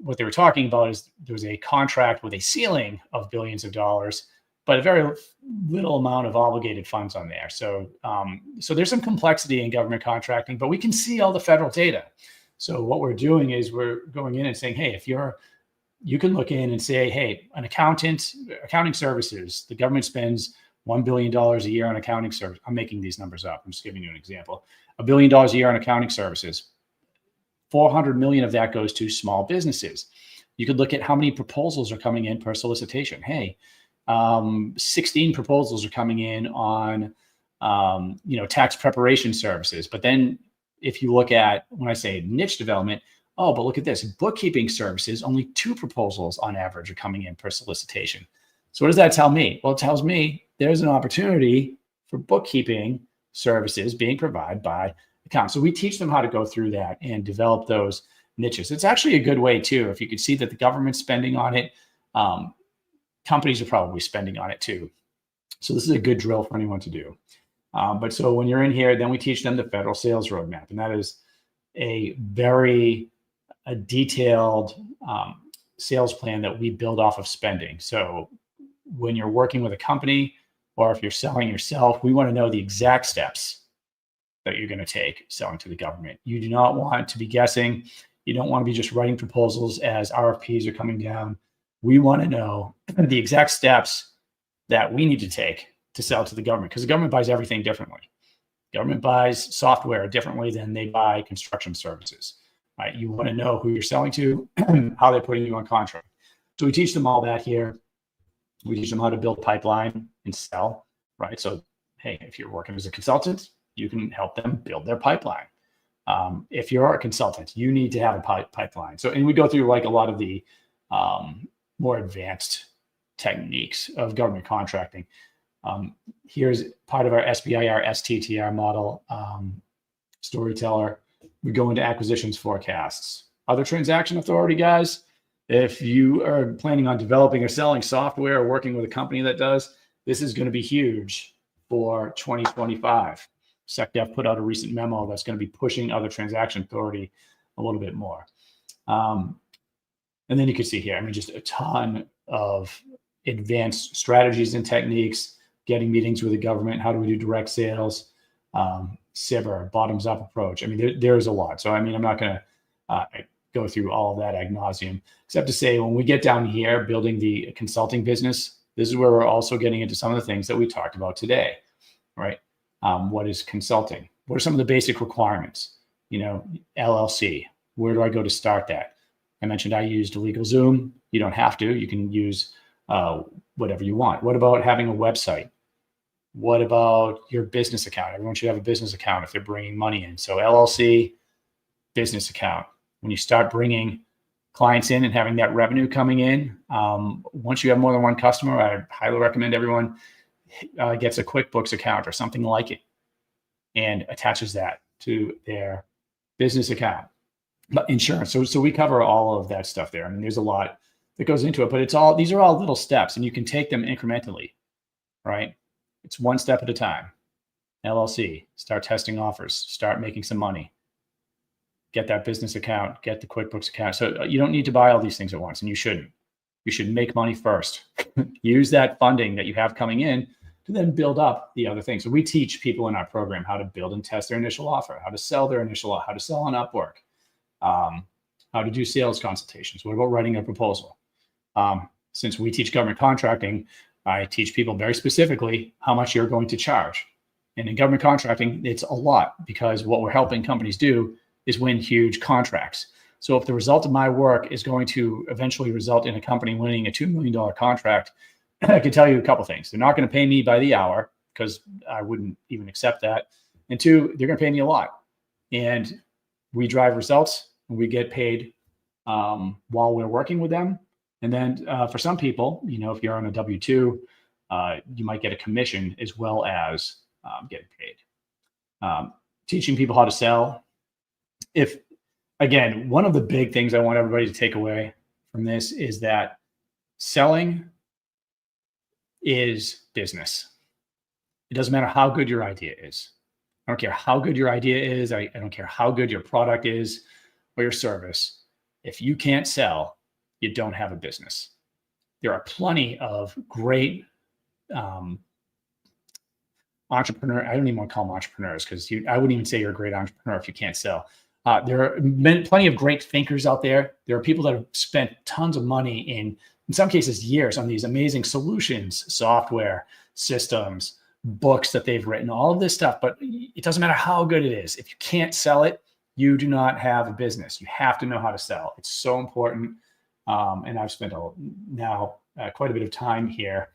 what they were talking about is there was a contract with a ceiling of billions of dollars, but a very little amount of obligated funds on there. So, so there's some complexity in government contracting, but we can see all the federal data. So what we're doing is we're going in and saying, hey, if you can look in and say, hey, accounting services, the government spends $1 billion a year on accounting service. I'm making these numbers up. I'm just giving you an example. $1 billion a year on accounting services. 400 million of that goes to small businesses. You could look at how many proposals are coming in per solicitation. Hey, 16 proposals are coming in on, tax preparation services. But then if you look at, when I say niche development, oh, but look at this, bookkeeping services, only 2 proposals on average are coming in per solicitation. So what does that tell me? Well, it tells me there's an opportunity for bookkeeping services being provided by accountants. So we teach them how to go through that and develop those niches. It's actually a good way too. If you could see that the government's spending on it, companies are probably spending on it too. So this is a good drill for anyone to do. But so when you're in here, then we teach them the federal sales roadmap. And that is a very detailed sales plan that we build off of spending. So when you're working with a company or if you're selling yourself, we want to know the exact steps that you're going to take selling to the government. You do not want to be guessing. You don't want to be just writing proposals as RFPs are coming down. We want to know the exact steps that we need to take to sell to the government, because the government buys everything differently. Government buys software differently than they buy construction services. Right? You want to know who you're selling to, how they're putting you on contract. So we teach them all that here. We teach them how to build pipeline and sell, right? So, hey, if you're working as a consultant, you can help them build their pipeline. If you're a consultant, you need to have a pipeline. So, and we go through like a lot of the more advanced techniques of government contracting. Here's part of our SBIR, STTR model, storyteller. We go into acquisitions forecasts. Other transaction authority guys, if you are planning on developing or selling software or working with a company that does, this is going to be huge for 2025. SecDef put out a recent memo that's going to be pushing other transaction authority a little bit more. And then you can see here, I mean, just a ton of advanced strategies and techniques, getting meetings with the government. How do we do direct sales? SBIR, bottoms up approach. I mean, there's a lot. So, I mean, I'm not going to go through all of that ad nauseum, except to say when we get down here, building the consulting business, this is where we're also getting into some of the things that we talked about today, right? What is consulting? What are some of the basic requirements? LLC, where do I go to start that? I mentioned I used LegalZoom. You don't have to. You can use whatever you want. What about having a website? What about your business account? Everyone should have a business account if they're bringing money in. So LLC, business account. When you start bringing clients in and having that revenue coming in, once you have more than one customer, I highly recommend everyone gets a QuickBooks account or something like it and attaches that to their business account. But insurance. So we cover all of that stuff there. I mean, there's a lot that goes into it, but these are all little steps and you can take them incrementally, right? It's one step at a time. LLC, start testing offers, start making some money, get that business account, get the QuickBooks account. So you don't need to buy all these things at once, and you shouldn't. You should make money first. Use that funding that you have coming in to then build up the other things. So we teach people in our program how to build and test their initial offer, how to sell their initial offer, how to sell on Upwork, how to do sales consultations. What about writing a proposal? Since we teach government contracting, I teach people very specifically how much you're going to charge. And in government contracting, it's a lot, because what we're helping companies do is win huge contracts. So if the result of my work is going to eventually result in a company winning a $2 million contract, I can tell you a couple of things. They're not going to pay me by the hour, because I wouldn't even accept that. And 2, they're going to pay me a lot. And we drive results and we get paid while we're working with them. And then for some people, if you're on a W-2, you might get a commission as well as getting paid. Teaching people how to sell. Again, one of the big things I want everybody to take away from this is that selling is business. It doesn't matter how good your idea is. I don't care how good your idea is. I don't care how good your product is or your service. If you can't sell, you don't have a business. There are plenty of great entrepreneur. I don't even want to call them entrepreneurs because I wouldn't even say you're a great entrepreneur if you can't sell. There are plenty of great thinkers out there. There are people that have spent tons of money in some cases, years on these amazing solutions, software, systems, books that they've written, all of this stuff. But it doesn't matter how good it is. If you can't sell it, you do not have a business. You have to know how to sell. It's so important. And I've spent now quite a bit of time here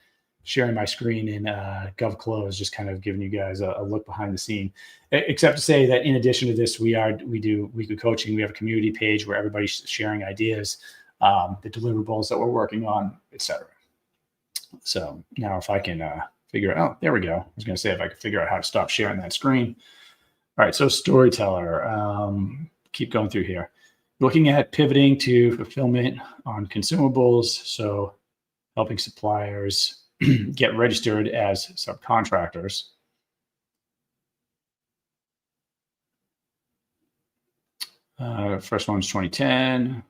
sharing my screen in GovClose, just kind of giving you guys a look behind the scene. Except to say that in addition to this, we do weekly coaching. We have a community page where everybody's sharing ideas, the deliverables that we're working on, etc. So now if I can figure out, there we go. I was going to say if I could figure out how to stop sharing that screen. All right, so storyteller, keep going through here. Looking at pivoting to fulfillment on consumables, so helping suppliers get registered as subcontractors. First one's 2010.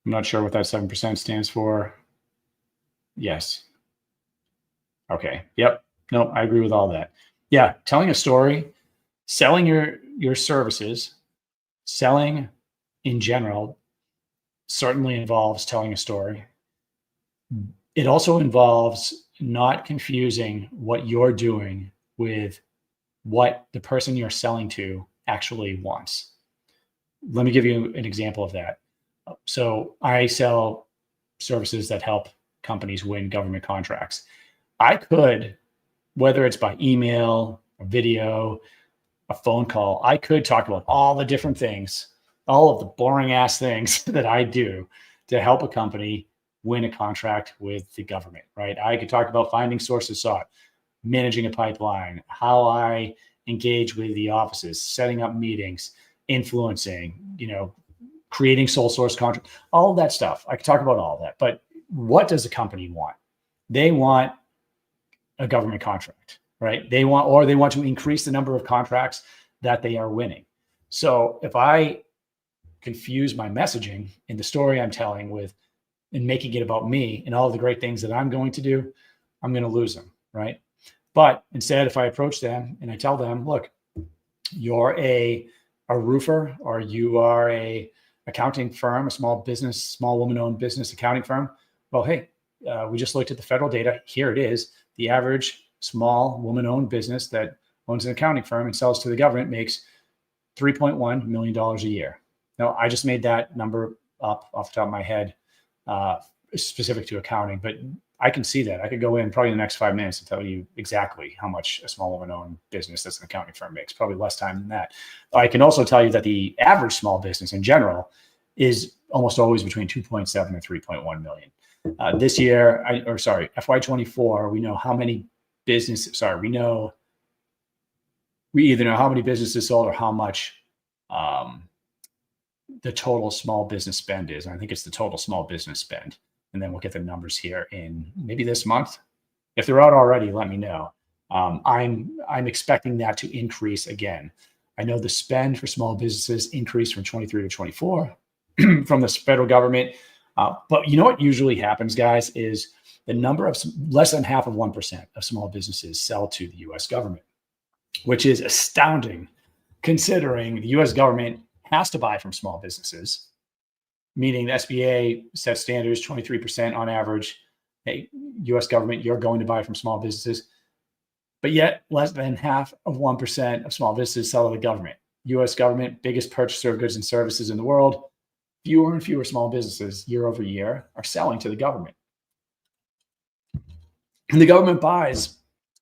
I'm not sure what that 7% stands for. Yes. Okay. Yep. No, I agree with all that. Yeah. Telling a story, selling your services, selling in general certainly involves telling a story. It also involves not confusing what you're doing with what the person you're selling to actually wants. Let me give you an example of that. So I sell services that help companies win government contracts. I could, whether it's by email, a video, a phone call, I could talk about all the different things, all of the boring ass things that I do to help a company win a contract with the government, right? I could talk about finding sources sought, managing a pipeline, how I engage with the offices, setting up meetings, influencing, creating sole source contract, all of that stuff. I could talk about all of that. But what does the company want? They want a government contract, right? They want to increase the number of contracts that they are winning. So if I confuse my messaging in the story I'm telling with and making it about me and all of the great things that I'm going to do, I'm going to lose them, right? But instead, if I approach them and I tell them, look, you're a roofer, or you are a accounting firm, a small woman-owned business accounting firm. Well, hey, we just looked at the federal data. Here it is. The average small woman-owned business that owns an accounting firm and sells to the government makes $3.1 million a year. Now, I just made that number up off the top of my head, specific to accounting, but I can see that. I could go in probably in the next 5 minutes and tell you exactly how much a small woman-owned business that's an accounting firm makes, probably less time than that. I can also tell you that the average small business in general is almost always between 2.7 and 3.1 million. This year, FY24, we know how many businesses, we either know how many businesses sold or how much the total small business spend is. I think it's the total small business spend. And then we'll get the numbers here in maybe this month. If they're out already, let me know. I'm expecting that to increase again. I know the spend for small businesses increased from 23 to 24 from the federal government. But you know what usually happens, guys, is the number of less than half of 1% of small businesses sell to the US government, which is astounding considering the US government has to buy from small businesses, meaning the SBA sets standards 23% on average. Hey, US government, you're going to buy from small businesses, but yet less than half of 1% of small businesses sell to the government. US government, biggest purchaser of goods and services in the world. Fewer and fewer small businesses year over year are selling to the government. And the government buys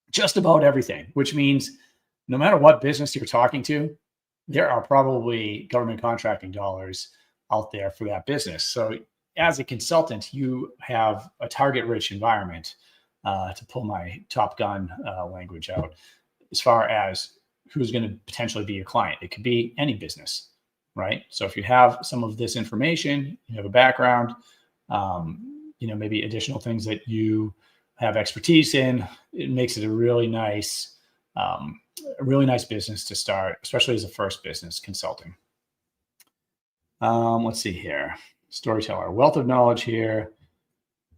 just about everything, which means no matter what business you're talking to, there are probably government contracting dollars out there for that business. So as a consultant, you have a target-rich environment, to pull my Top Gun language out, as far as who's going to potentially be your client. It could be any business, right? So if you have some of this information, you have a background, maybe additional things that you have expertise in, it makes it a really nice business to start, especially as a first business consulting. Let's see here. Storyteller, wealth of knowledge here.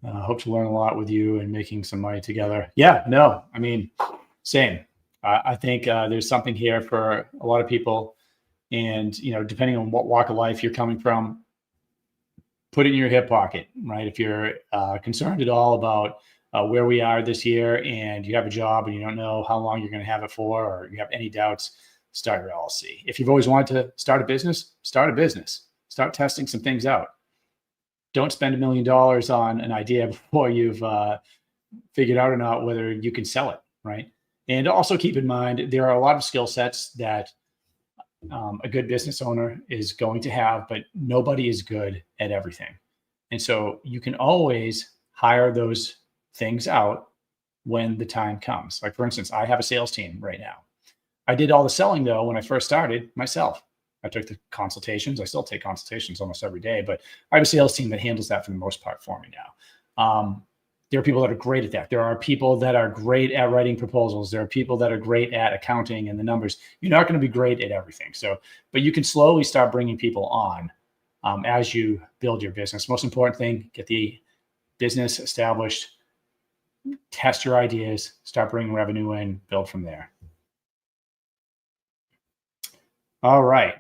Hope to learn a lot with you and making some money together. Yeah, no, I mean, same. I think there's something here for a lot of people. And, depending on what walk of life you're coming from, put it in your hip pocket, right? If you're concerned at all about where we are this year and you have a job and you don't know how long you're going to have it for, or you have any doubts, start your LLC. If you've always wanted to start a business, start a business. Start testing some things out. Don't spend $1 million on an idea before you've figured out or not whether you can sell it, right? And also keep in mind, there are a lot of skill sets that a good business owner is going to have, but nobody is good at everything. And so you can always hire those things out when the time comes. Like, for instance, I have a sales team right now. I did all the selling, though, when I first started myself. I took the consultations. I still take consultations almost every day, but I have a sales team that handles that for the most part for me now. There are people that are great at that. There are people that are great at writing proposals. There are people that are great at accounting and the numbers. You're not going to be great at everything. But you can slowly start bringing people on as you build your business. Most important thing, get the business established, test your ideas, start bringing revenue in, build from there. All right.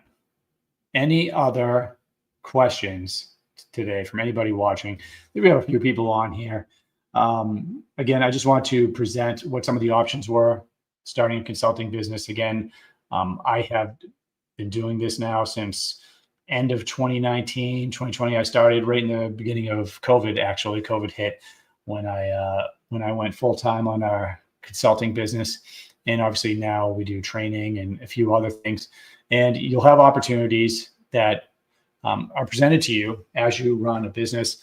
Any other questions today from anybody watching? We have a few people on here. Again, I just want to present what some of the options were starting a consulting business. Again, I have been doing this now since end of 2019, 2020. I started right in the beginning of COVID. Actually, COVID hit when I went full time on our consulting business, and obviously now we do training and a few other things. And you'll have opportunities that are presented to you as you run a business,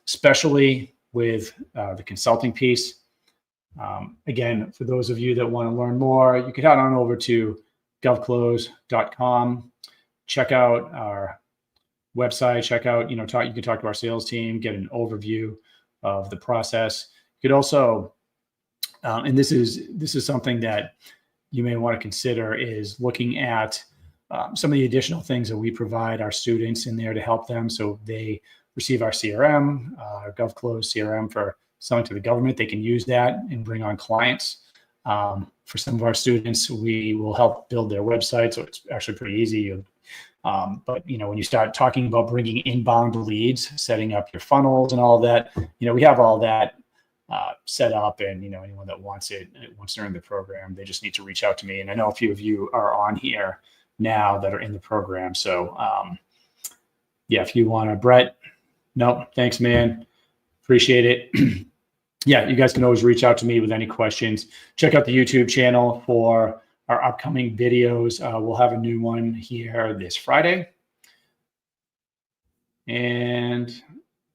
especially with the consulting piece. Again, for those of you that want to learn more, you can head on over to govclose.com, check out our website, check out, you can talk to our sales team, get an overview of the process. You could also, and this is something that you may want to consider, is looking at some of the additional things that we provide our students in there to help them. So they receive our CRM, GovClose CRM for selling to the government. They can use that and bring on clients. For some of our students, we will help build their website. So it's actually pretty easy. But when you start talking about bringing inbound leads, setting up your funnels and all that, we have all that set up, and anyone that wants to earn the program, they just need to reach out to me. And I know a few of you are on here now that are in the program. So if you want to, Brett, no, thanks, man. Appreciate it. Yeah, you guys can always reach out to me with any questions. Check out the YouTube channel for our upcoming videos. We'll have a new one here this Friday. And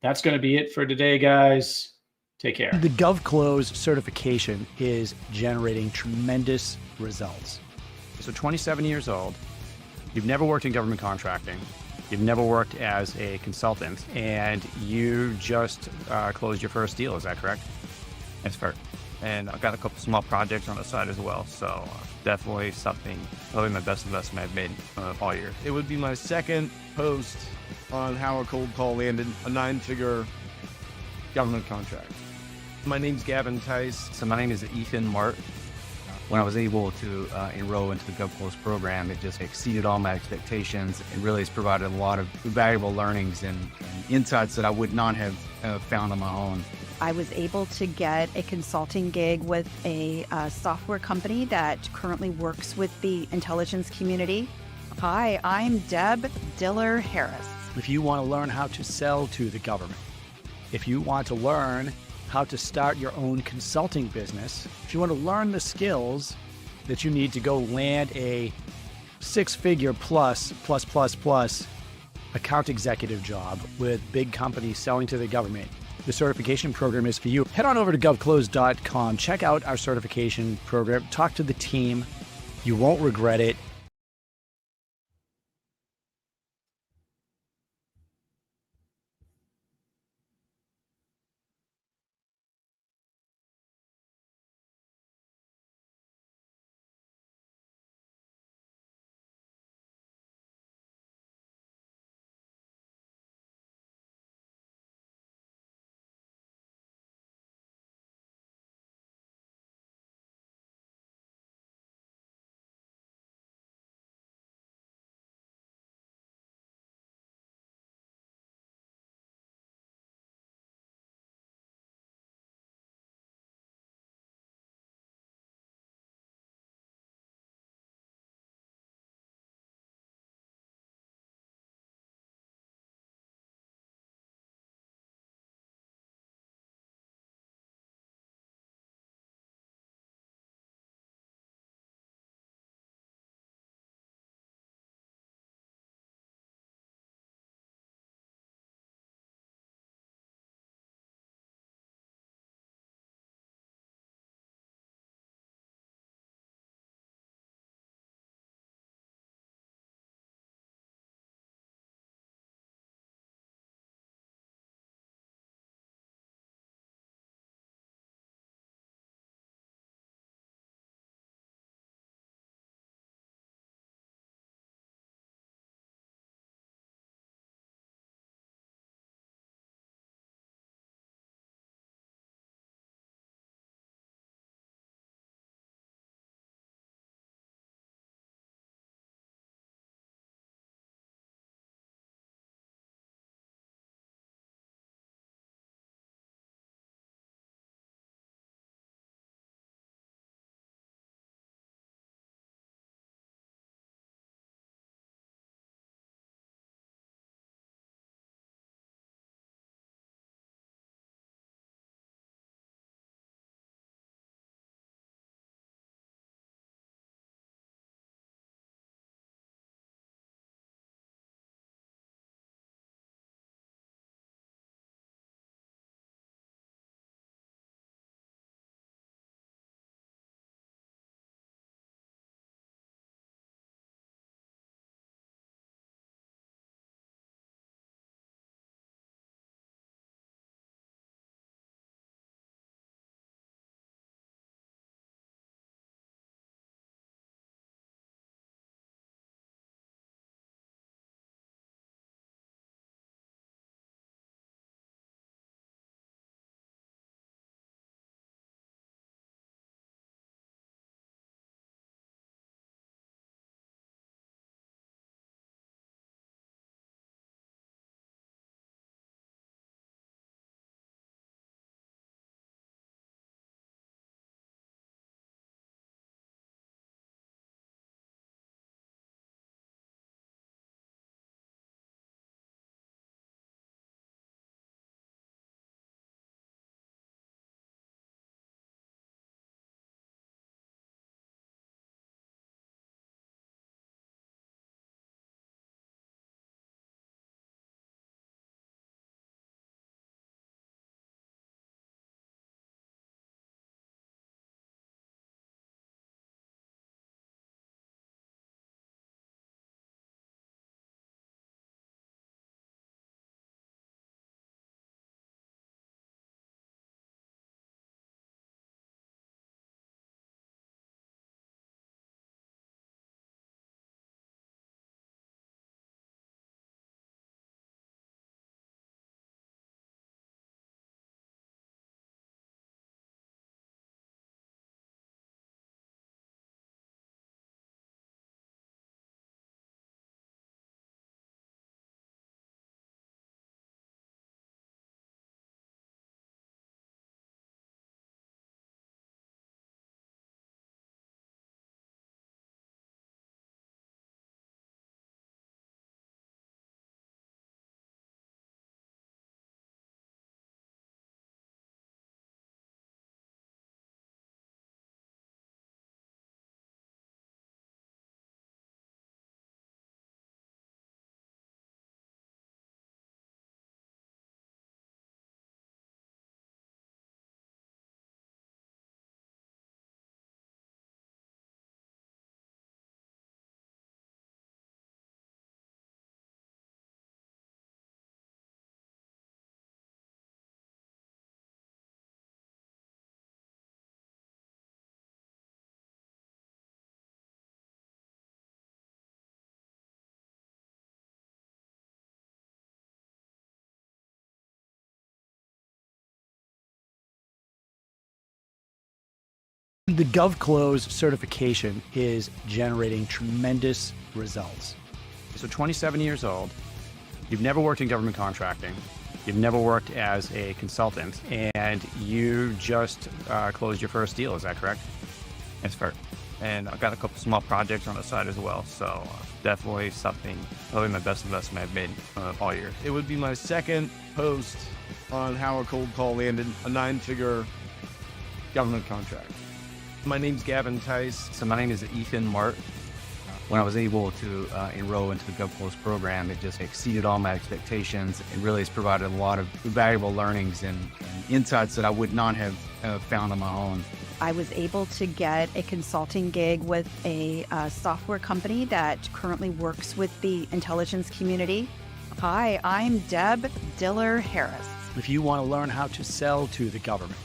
that's going to be it for today, guys. Take care. The GovClose certification is generating tremendous results. So 27 years old, you've never worked in government contracting, you've never worked as a consultant, and you just closed your first deal, is that correct? That's fair. And I've got a couple small projects on the side as well, so definitely probably my best investment I've made all year. It would be my second post on how a cold call landed a 9-figure government contract. My name's Gavin Tice. So my name is Ethan Mart. When I was able to enroll into the GovClose program, it just exceeded all my expectations. It really has provided a lot of valuable learnings and insights that I would not have found on my own. I was able to get a consulting gig with a software company that currently works with the intelligence community. Hi, I'm Deb Diller Harris. If you want to learn how to sell to the government, if you want to learn how to start your own consulting business, if you want to learn the skills that you need to go land a 6-figure plus account executive job with big companies selling to the government, the certification program is for you. Head on over to govclose.com, check out our certification program, talk to the team. You won't regret it. The GovClose certification is generating tremendous results. So 27 years old, you've never worked in government contracting, you've never worked as a consultant, and you just closed your first deal, is that correct? That's fair. And I've got a couple small projects on the side as well. So definitely probably my best investment I've made all year. It would be my second post on how a cold call landed a 9-figure government contract. My name's Gavin Tice. So my name is Ethan Mart. When I was able to enroll into the GovClose program, it just exceeded all my expectations. It really has provided a lot of valuable learnings and insights that I would not have found on my own. I was able to get a consulting gig with a software company that currently works with the intelligence community. Hi, I'm Deb Diller Harris. If you want to learn how to sell to the government,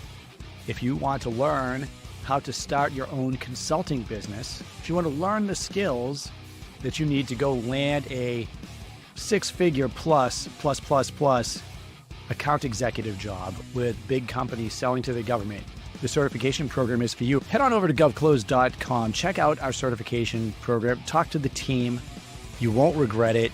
if you want to learn how to start your own consulting business, if you want to learn the skills that you need to go land a 6-figure plus account executive job with big companies selling to the government, the certification program is for you. Head on over to govclose.com, check out our certification program, talk to the team. You won't regret it.